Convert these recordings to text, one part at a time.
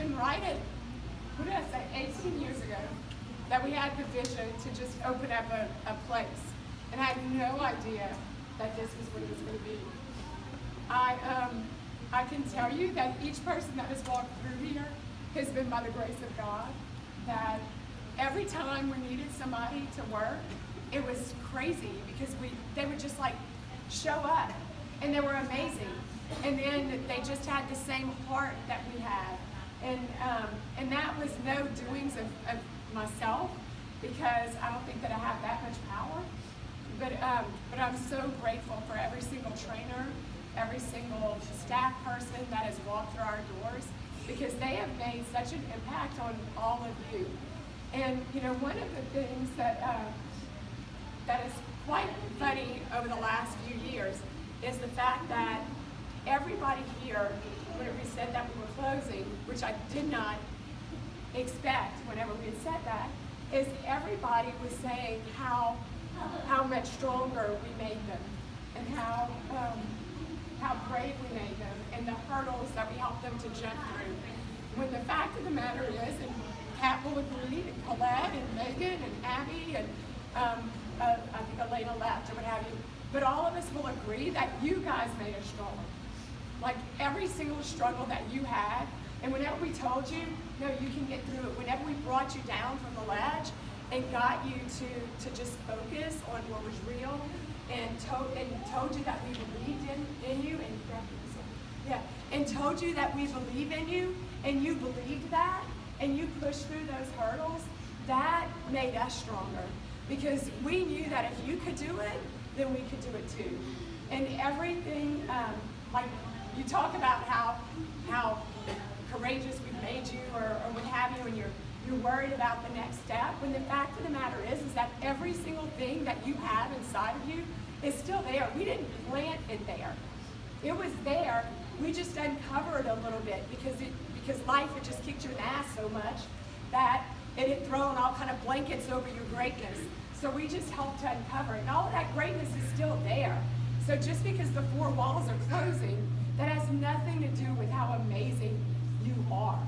then right at, what did I say, 18 years ago, that we had the vision to just open up a place. And I had no idea that this was what it was going to be. I can tell you that each person that has walked through here has been by the grace of God, that every time we needed somebody to work, it was crazy because they would just like show up and they were amazing. And then they just had the same heart that we had. And that was no doings of myself, because I don't think that I have that much power. But I'm so grateful for every single trainer, every single staff person that has walked through our doors, because they have made such an impact on all of you. And you know, one of the things that is quite funny over the last few years is the fact that everybody here, whenever we said that we were closing, which I did not expect whenever we had said that, is everybody was saying how much stronger we made them, and how brave we made them, and the hurdles that we helped them to jump through. When the fact of the matter is, and Kat will agree, and Colette, and Megan, and Abby, and I think Elena left, or what have you, but all of us will agree that you guys made us stronger. Like every single struggle that you had, and whenever we told you, no, you can get through it, whenever we brought you down from the ledge and got you to just focus on what was real, and told you that we believed in you, and told you that we believe in you, and you believed that, and you pushed through those hurdles, that made us stronger. Because we knew that if you could do it, then we could do it too. And everything, like you talk about how courageous we've made you, or what have you, and you're worried about the next step, when the fact of the matter is that every single thing that you have inside of you is still there. We didn't plant it there. It was there. We just uncovered a little bit because life had just kicked you in the ass so much that it had thrown all kind of blankets over your greatness. So we just helped to uncover it. And all of that greatness is still there. So just because the four walls are closing, that has nothing to do with how amazing you are.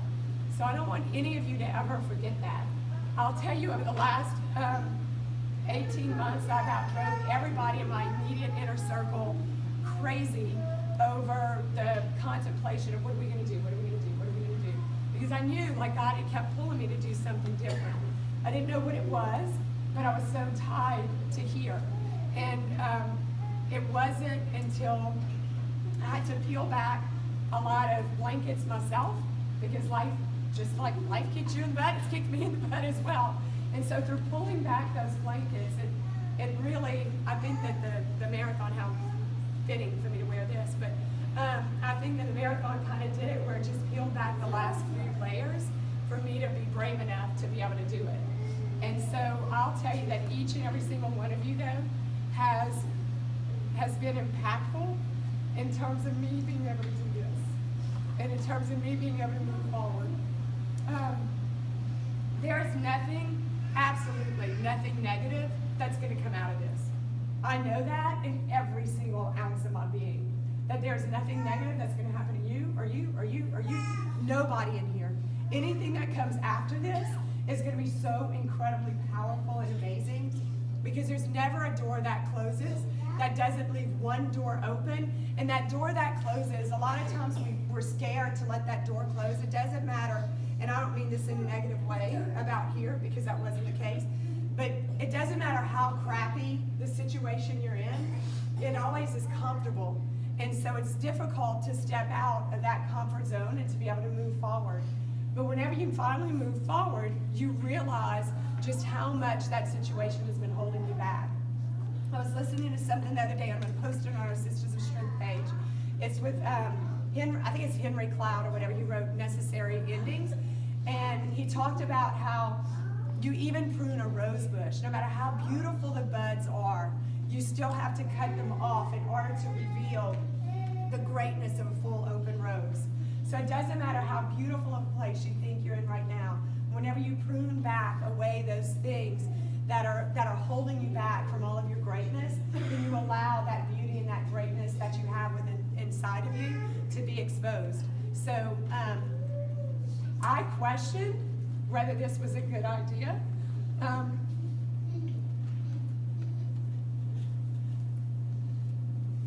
So I don't want any of you to ever forget that. I'll tell you, over the last 18 months, I've outdrove everybody in my immediate inner circle crazy over the contemplation of what are we going to do, what are we going to do, what are we going to do. Because I knew, like, God had kept pulling me to do something different. I didn't know what it was, but I was so tied to here. And it wasn't until I had to peel back a lot of blankets myself, because life, just like life kicks you in the butt, it's kicked me in the butt as well. And so through pulling back those blankets, it really, I think that the marathon, how fitting for me to wear this, but I think that the marathon kind of did it, where it just peeled back the last few layers for me to be brave enough to be able to do it. And so I'll tell you that each and every single one of you, though, has been impactful in terms of me being able to do this, and in terms of me being able to move forward. There's nothing, absolutely nothing negative that's going to come out of this. I know that in every single ounce of my being, that there's nothing negative that's going to happen to you, or you, or you, or you, nobody in here. Anything that comes after this is going to be so incredibly powerful and amazing, because there's never a door that closes that doesn't leave one door open. And that door that closes, a lot of times we're scared to let that door close. It doesn't matter, and I don't mean this in a negative way about here, because that wasn't the case, but it doesn't matter how crappy the situation you're in, it always is comfortable. And so it's difficult to step out of that comfort zone and to be able to move forward. But whenever you finally move forward, you realize just how much that situation has been holding you back. I was listening to something the other day. I'm going to post it on our Sisters of Strength page. It's with Henry, I think it's Henry Cloud or whatever. He wrote Necessary Endings. And he talked about how you even prune a rose bush. No matter how beautiful the buds are, you still have to cut them off in order to reveal the greatness of a full open rose. So it doesn't matter how beautiful of a place you think you're in right now. Whenever you prune back away those things that are holding you back from all of your greatness, then you allow that beauty and that greatness that you have within inside of you to be exposed. So I questioned whether this was a good idea.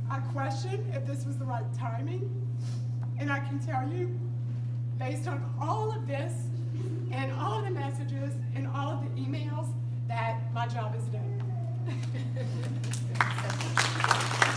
I questioned if this was the right timing. And I can tell you, based on all of this,